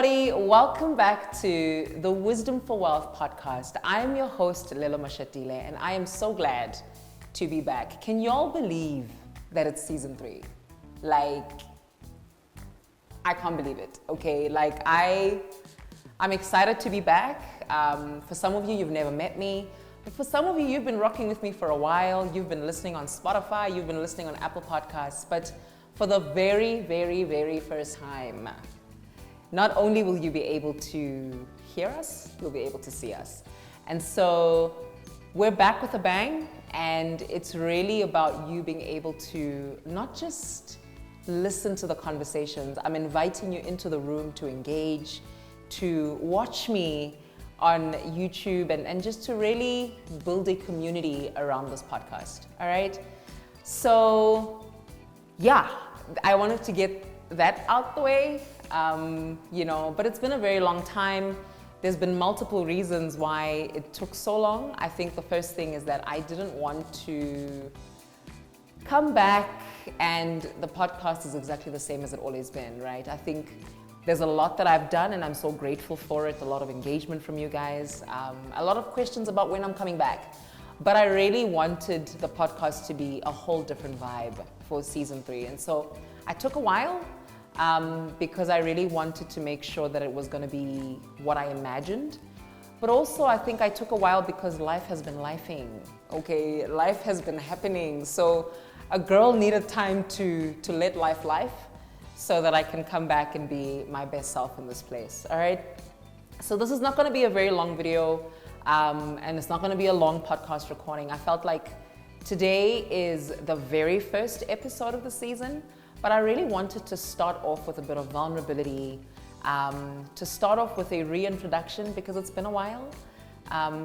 everybody, welcome back to the Wisdom for Wealth podcast. I am your host, Lelo Mashatile, and I am so glad to be back. Can y'all believe that it's season 3? Like, I can't believe it, okay? Like, I'm excited to be back. For some of you, you've never met me. But for some of you, you've been rocking with me for a while. You've been listening on Spotify. You've been listening on Apple Podcasts. But for the very, very, very first time, not only will you be able to hear us, you'll be able to see us. And so we're back with a bang, and it's really about you being able to not just listen to the conversations. I'm inviting you into the room to engage, to watch me on YouTube, and just to really build a community around this podcast, all right? So yeah, I wanted to get that out the way. But it's been a very long time. There's been multiple reasons why it took so long. I think the first thing is that I didn't want to come back and the podcast is exactly the same as it always been, right? I think there's a lot that I've done and I'm so grateful for it. A lot of engagement from you guys, a lot of questions about when I'm coming back. But I really wanted the podcast to be a whole different vibe for season 3. And so I took a while. Because I really wanted to make sure that it was going to be what I imagined. But also I think I took a while because life has been lifing, okay? Life has been happening. So a girl needed time to let life so that I can come back and be my best self in this place, all right? So this is not going to be a very long video, and it's not going to be a long podcast recording. I felt like today is the very first episode of the season. But I really wanted to start off with a bit of vulnerability, to start off with a reintroduction because it's been a while,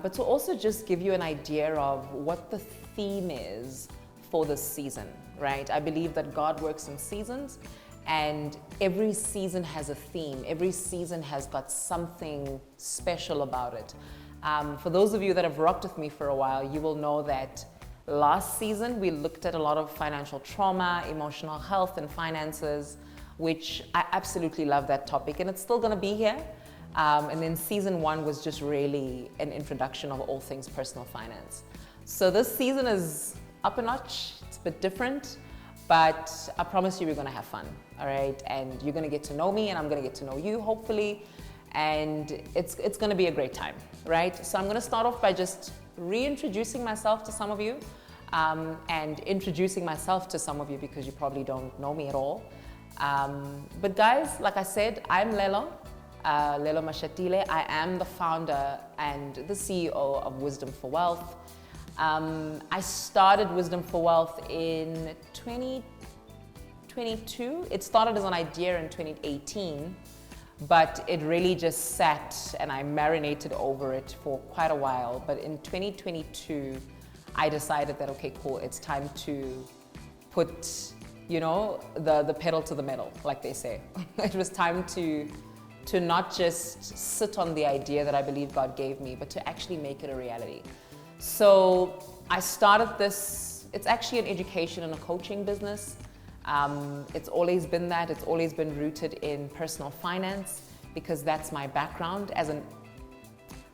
but to also just give you an idea of what the theme is for this season, right? I believe that God works in seasons, and every season has a theme. Every season has got something special about it. For those of you that have rocked with me for a while, you will know that last season, we looked at a lot of financial trauma, emotional health, and finances, which I absolutely love that topic, and it's still going to be here. And then season 1 was just really an introduction of all things personal finance. So this season is up a notch. It's a bit different, but I promise you we're going to have fun, all right? And you're going to get to know me, and I'm going to get to know you, hopefully. And it's going to be a great time, right? So I'm going to start off by just reintroducing myself to some of you, and introducing myself to some of you because you probably don't know me at all. But guys, like I said, I'm Lelo Mashatile. I am the founder and the CEO of Wisdom for Wealth. I started Wisdom for Wealth in 2022. It started as an idea in 2018. But it really just sat and I marinated over it for quite a while. But in 2022, I decided that, okay, cool, it's time to put, the pedal to the metal, like they say. It was time to not just sit on the idea that I believe God gave me, but to actually make it a reality. So I started this, it's actually an education and a coaching business. It's always been that. It's always been rooted in personal finance because that's my background.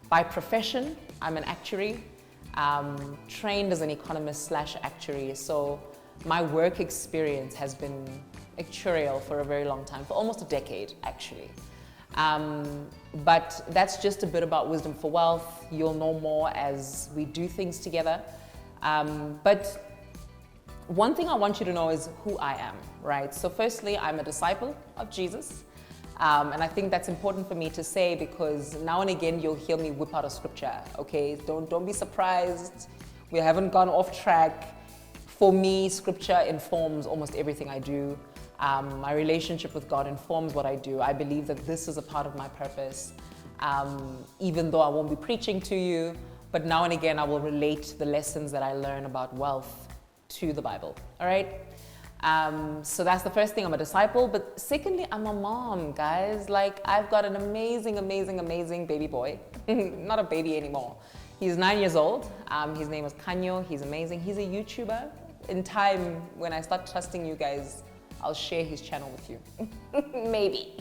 By profession, I'm an actuary, trained as an economist/actuary. So my work experience has been actuarial for a very long time, for almost a decade, actually. But that's just a bit about Wisdom for Wealth. You'll know more as we do things together. But one thing I want you to know is who I am, right? So firstly, I'm a disciple of Jesus. And I think that's important for me to say because now and again, you'll hear me whip out a scripture, okay? Don't be surprised. We haven't gone off track. For me, scripture informs almost everything I do. My relationship with God informs what I do. I believe that this is a part of my purpose. Even though I won't be preaching to you, but now and again, I will relate the lessons that I learn about wealth to the Bible, all right? So that's the first thing, I'm a disciple. But secondly, I'm a mom, guys. Like, I've got an amazing, amazing, amazing baby boy. Not a baby anymore. He's 9 years old. His name is Kanyo. He's amazing. He's a YouTuber. In time, when I start trusting you guys, I'll share his channel with you. Maybe.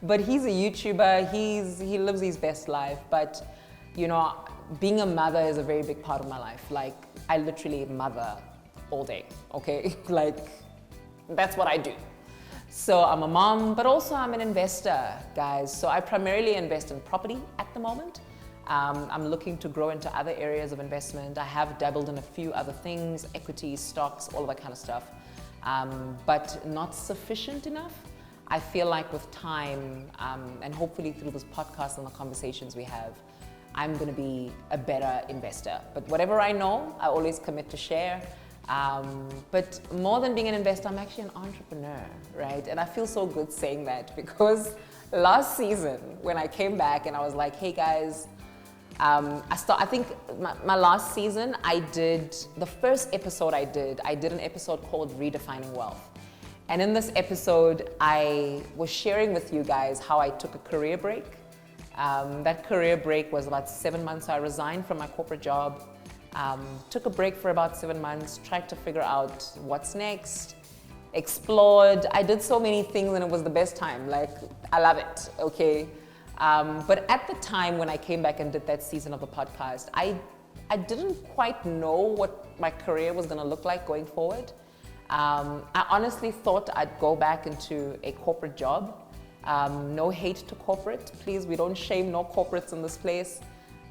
But he's a YouTuber. He lives his best life. But, you know, being a mother is a very big part of my life. Like, I literally mother all day, okay? Like, that's what I do. So I'm a mom, but also I'm an investor, guys. So I primarily invest in property at the moment. I'm looking to grow into other areas of investment. I have dabbled in a few other things, equities, stocks, all that kind of stuff, but not sufficient enough. I feel like with time, and hopefully through this podcast and the conversations we have, I'm going to be a better investor. But whatever I know, I always commit to share. But more than being an investor, I'm actually an entrepreneur, right? And I feel so good saying that because last season when I came back and I was like, hey guys, I think my last season the first episode I did an episode called Redefining Wealth. And in this episode, I was sharing with you guys how I took a career break. That career break was about 7 months. So I resigned from my corporate job. Took a break for about 7 months, tried to figure out what's next, explored. I did so many things and it was the best time. Like, I love it, okay? But at the time when I came back and did that season of the podcast, I didn't quite know what my career was gonna look like going forward. I honestly thought I'd go back into a corporate job. No hate to corporate, please, we don't shame no corporates in this place.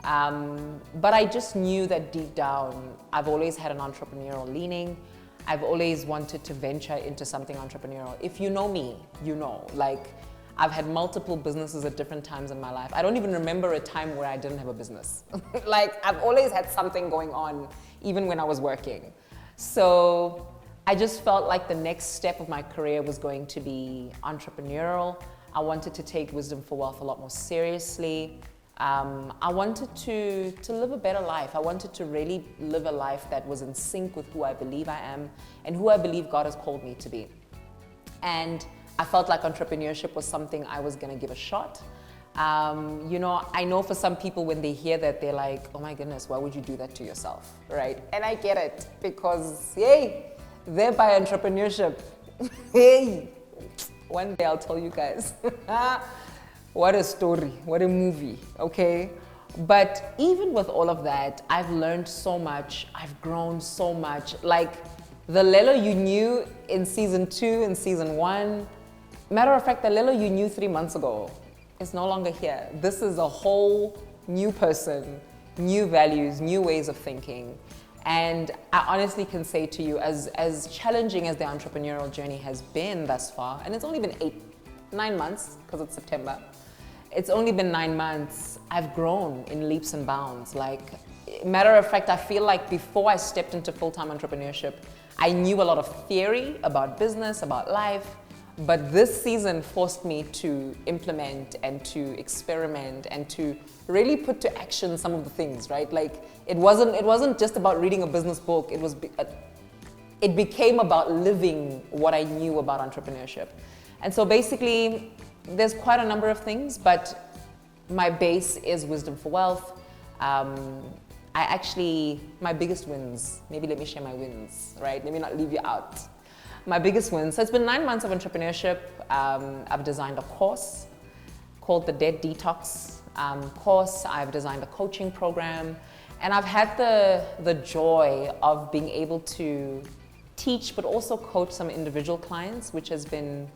But I just knew that deep down, I've always had an entrepreneurial leaning. I've always wanted to venture into something entrepreneurial. If you know me, you know, like I've had multiple businesses at different times in my life. I don't even remember a time where I didn't have a business. Like I've always had something going on, even when I was working. So I just felt like the next step of my career was going to be entrepreneurial. I wanted to take Wisdom for Wealth a lot more seriously. I wanted to live a better life. I wanted to really live a life that was in sync with who I believe I am and who I believe God has called me to be. And I felt like entrepreneurship was something I was gonna give a shot. You know, I know for some people when they hear that, they're like, oh my goodness, why would you do that to yourself, right? And I get it because, hey, thereby entrepreneurship, hey, one day I'll tell you guys. What a story, what a movie, okay? But even with all of that, I've learned so much, I've grown so much. Like the Lelo you knew in season 2 and season 1, matter of fact, the Lelo you knew 3 months ago is no longer here. This is a whole new person, new values, new ways of thinking. And I honestly can say to you, as challenging as the entrepreneurial journey has been thus far, and it's only been 9 months, because it's September, it's only been 9 months, I've grown in leaps and bounds. Like, matter of fact, I feel like before I stepped into full-time entrepreneurship, I knew a lot of theory about business, about life, but this season forced me to implement and to experiment and to really put to action some of the things, right? Like, it wasn't just about reading a business book, it became about living what I knew about entrepreneurship. And so basically, there's quite a number of things, but my base is Wisdom for Wealth. My biggest wins, maybe let me share my wins, right? Let me not leave you out. My biggest wins, so it's been 9 months of entrepreneurship. I've designed a course called the Debt Detox course. I've designed a coaching program, and I've had the joy of being able to teach, but also coach some individual clients, which has been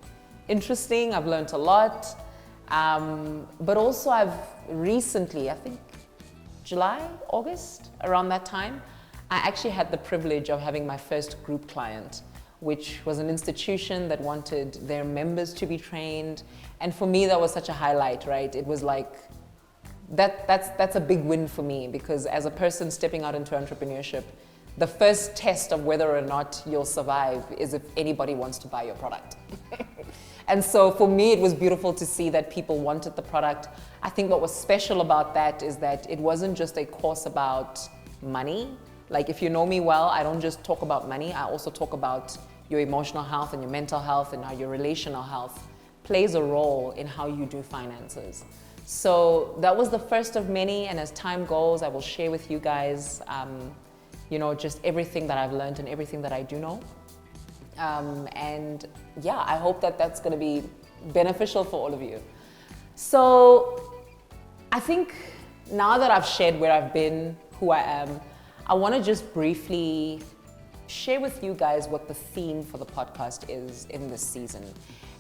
interesting. I've learned a lot, but also I've recently, I think July, August, around that time, I actually had the privilege of having my first group client, which was an institution that wanted their members to be trained. And for me, that was such a highlight, right? It was like, that's a big win for me, because as a person stepping out into entrepreneurship, the first test of whether or not you'll survive is if anybody wants to buy your product. And so for me, it was beautiful to see that people wanted the product. I think what was special about that is that it wasn't just a course about money. Like, if you know me well, I don't just talk about money. I also talk about your emotional health and your mental health and how your relational health plays a role in how you do finances. So that was the first of many. And as time goes, I will share with you guys, you know, just everything that I've learned and everything that I do know. And yeah, I hope that that's going to be beneficial for all of you. So I think now that I've shared where I've been, who I am, I want to just briefly share with you guys what the theme for the podcast is in this season.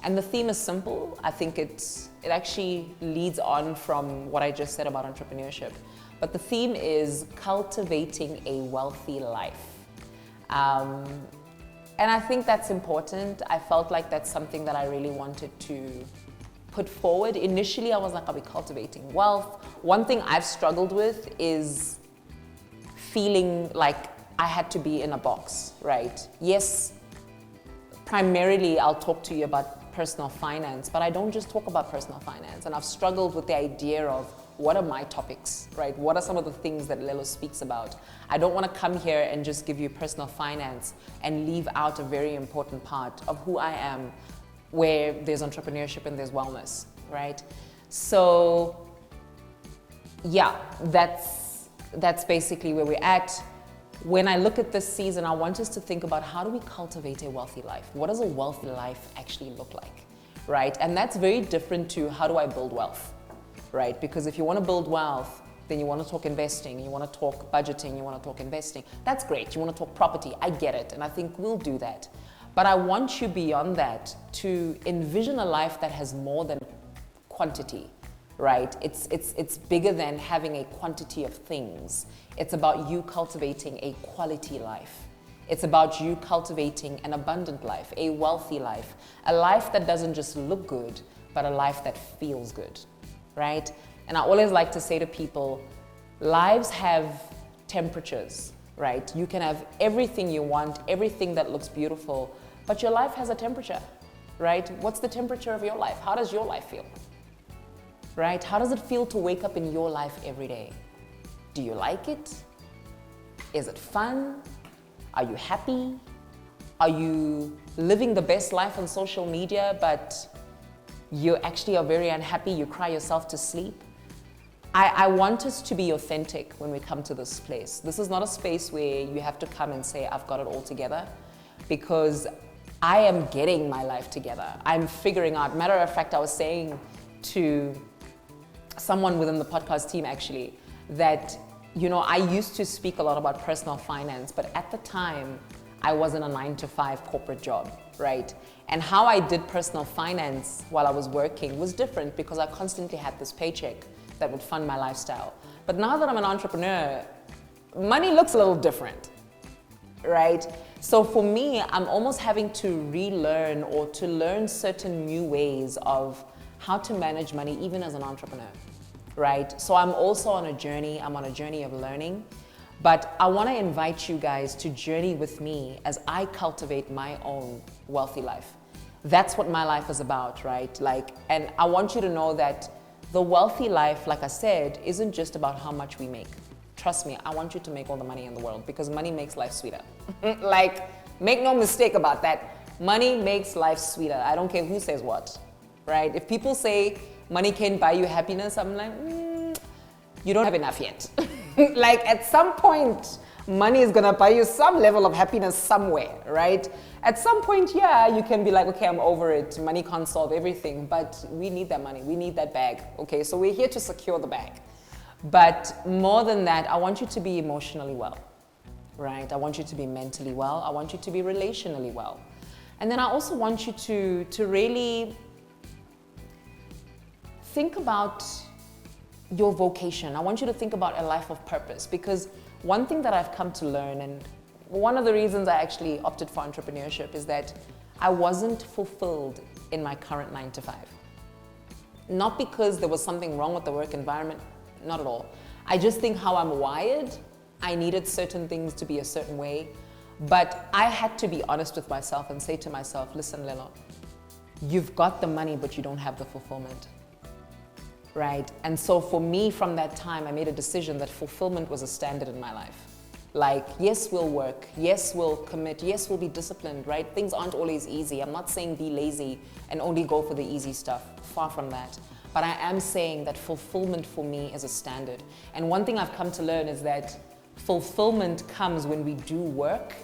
And the theme is simple. I think it actually leads on from what I just said about entrepreneurship. But the theme is cultivating a wealthy life. And I think that's important. I felt like that's something that I really wanted to put forward. Initially, I was like, are we cultivating wealth? One thing I've struggled with is feeling like I had to be in a box, right? Yes, primarily I'll talk to you about personal finance, but I don't just talk about personal finance. And I've struggled with the idea of what are my topics, right? What are some of the things that Lelo speaks about? I don't want to come here and just give you personal finance and leave out a very important part of who I am, where there's entrepreneurship and there's wellness, right? So yeah, that's basically where we're at. When I look at this season, I want us to think about how do we cultivate a wealthy life? What does a wealthy life actually look like, right? And that's very different to how do I build wealth, right? Because if you want to build wealth, then you want to talk investing, you want to talk budgeting, you want to talk investing. That's great. You want to talk property. I get it. And I think we'll do that. But I want you beyond that to envision a life that has more than quantity, right? It's bigger than having a quantity of things. It's about you cultivating a quality life. It's about you cultivating an abundant life, a wealthy life, a life that doesn't just look good, but a life that feels good, right? And I always like to say to people, lives have temperatures, right? You can have everything you want, everything that looks beautiful, but your life has a temperature, right? What's the temperature of your life? How does your life feel, right? How does it feel to wake up in your life every day? Do you like it? Is it fun? Are you happy? Are you living the best life on social media, but you actually are very unhappy? You cry yourself to sleep? I want us to be authentic when we come to this place. This is not a space where you have to come and say, I've got it all together, because I am getting my life together. I'm figuring out. Matter of fact, I was saying to someone within the podcast team actually that, you know, I used to speak a lot about personal finance, but at the time I was in a 9-to-5 corporate job, right? And how I did personal finance while I was working was different because I constantly had this paycheck that would fund my lifestyle. But now that I'm an entrepreneur, money looks a little different, right? So for me, I'm almost having to relearn or to learn certain new ways of how to manage money even as an entrepreneur, right? So I'm also on a journey. I'm on a journey of learning, but I want to invite you guys to journey with me as I cultivate my own wealthy life. That's what my life is about, right? And I want you to know that the wealthy life, like I said, isn't just about how much we make. Trust me, I want you to make all the money in the world because money makes life sweeter. Make no mistake about that. Money makes life sweeter. I don't care who says what, right? If people say money can't buy you happiness, I'm like, you don't have enough yet. At some point, money is gonna buy you some level of happiness somewhere, right? At some point, yeah, you can be like, okay, I'm over it. Money can't solve everything, but we need that money. We need that bag, okay? So we're here to secure the bag. But more than that, I want you to be emotionally well, right? I want you to be mentally well. I want you to be relationally well. And then I also want you to really think about your vocation. I want you to think about a life of purpose, because one thing that I've come to learn, and one of the reasons I actually opted for entrepreneurship, is that I wasn't fulfilled in my current 9-to-5. Not because there was something wrong with the work environment, not at all. I just think how I'm wired, I needed certain things to be a certain way, but I had to be honest with myself and say to myself, listen, Lelo, you've got the money, but you don't have the fulfillment. Right? And so for me, from that time, I made a decision that fulfillment was a standard in my life. Yes, we'll work. Yes, we'll commit. Yes, we'll be disciplined, right? Things aren't always easy. I'm not saying be lazy and only go for the easy stuff. Far from that. But I am saying that fulfillment for me is a standard. And one thing I've come to learn is that fulfillment comes when we do work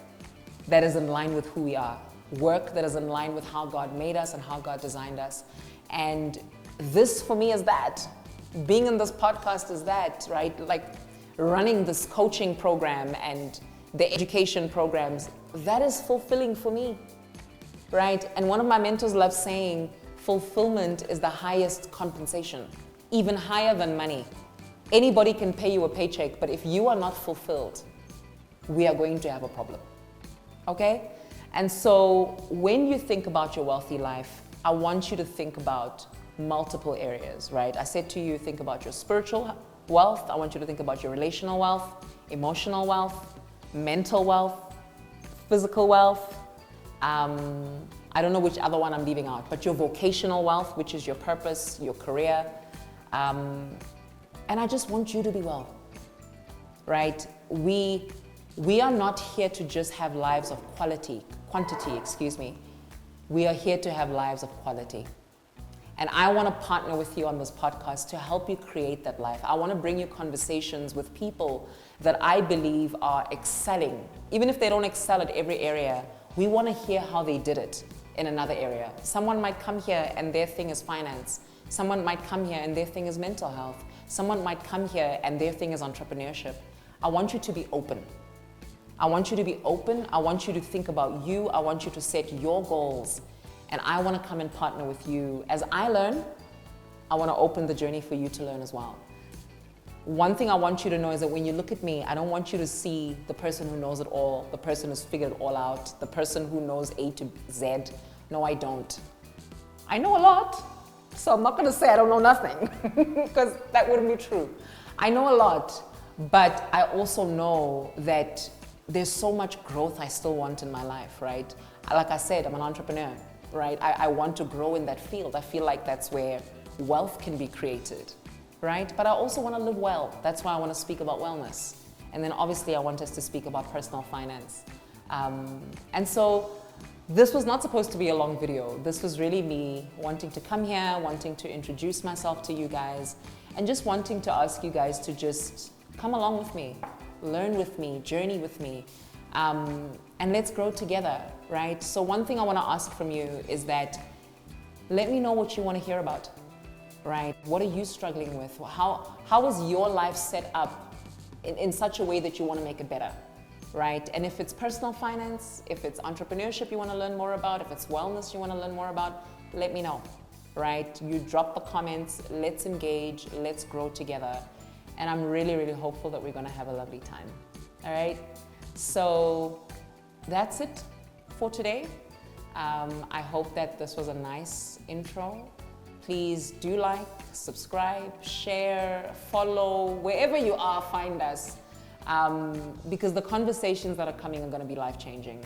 that is in line with who we are. Work that is in line with how God made us and how God designed us. And this for me is that. Being in this podcast is that, right? Like running this coaching program and the education programs, that is fulfilling for me, right? And one of my mentors loves saying, fulfillment is the highest compensation, even higher than money. Anybody can pay you a paycheck, but if you are not fulfilled, we are going to have a problem, okay? And so when you think about your wealthy life, I want you to think about multiple areas, right? I said to you, think about your spiritual wealth. I want you to think about your relational wealth, emotional wealth, mental wealth, physical wealth. I don't know which other one I'm leaving out, but your vocational wealth, which is your purpose, your career. And I just want you to be well, right? We are not here to just have lives of quantity, excuse me. We are here to have lives of quality. And I want to partner with you on this podcast to help you create that life. I want to bring you conversations with people that I believe are excelling. Even if they don't excel at every area, we want to hear how they did it in another area. Someone might come here and their thing is finance. Someone might come here and their thing is mental health. Someone might come here and their thing is entrepreneurship. I want you to be open. I want you to be open. I want you to think about you. I want you to set your goals. And I want to come and partner with you. As I learn, I want to open the journey for you to learn as well. One thing I want you to know is that when you look at me, I don't want you to see the person who knows it all, the person who's figured it all out, the person who knows A to Z. No, I don't. I know a lot, so I'm not going to say I don't know nothing, because that wouldn't be true. I know a lot, but I also know that there's so much growth I still want in my life, right? Like I said, I'm an entrepreneur. Right? I want to grow in that field. I feel like that's where wealth can be created, right? But I also want to live well. That's why I want to speak about wellness. And then obviously I want us to speak about personal finance. And so this was not supposed to be a long video. This was really me wanting to come here, wanting to introduce myself to you guys, and just wanting to ask you guys to just come along with me, learn with me, journey with me. And let's grow together, right? So one thing I want to ask from you is that let me know what you want to hear about, right? What are you struggling with? How is your life set up in such a way that you want to make it better, right? And if it's personal finance, if it's entrepreneurship you want to learn more about, if it's wellness you want to learn more about, let me know, right? You drop the comments, let's engage, let's grow together. And I'm really, really hopeful that we're going to have a lovely time, all right? So that's it for today. I hope that this was a nice intro. Please do like, subscribe, share, follow, wherever you are, find us. Because the conversations that are coming are going to be life-changing.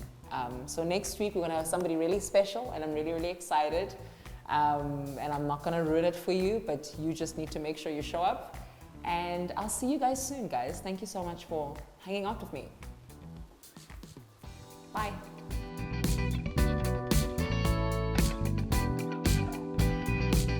So next week we're going to have somebody really special, and I'm really, really excited. And I'm not going to ruin it for you, but you just need to make sure you show up. And I'll see you guys soon, guys. Thank you so much for hanging out with me.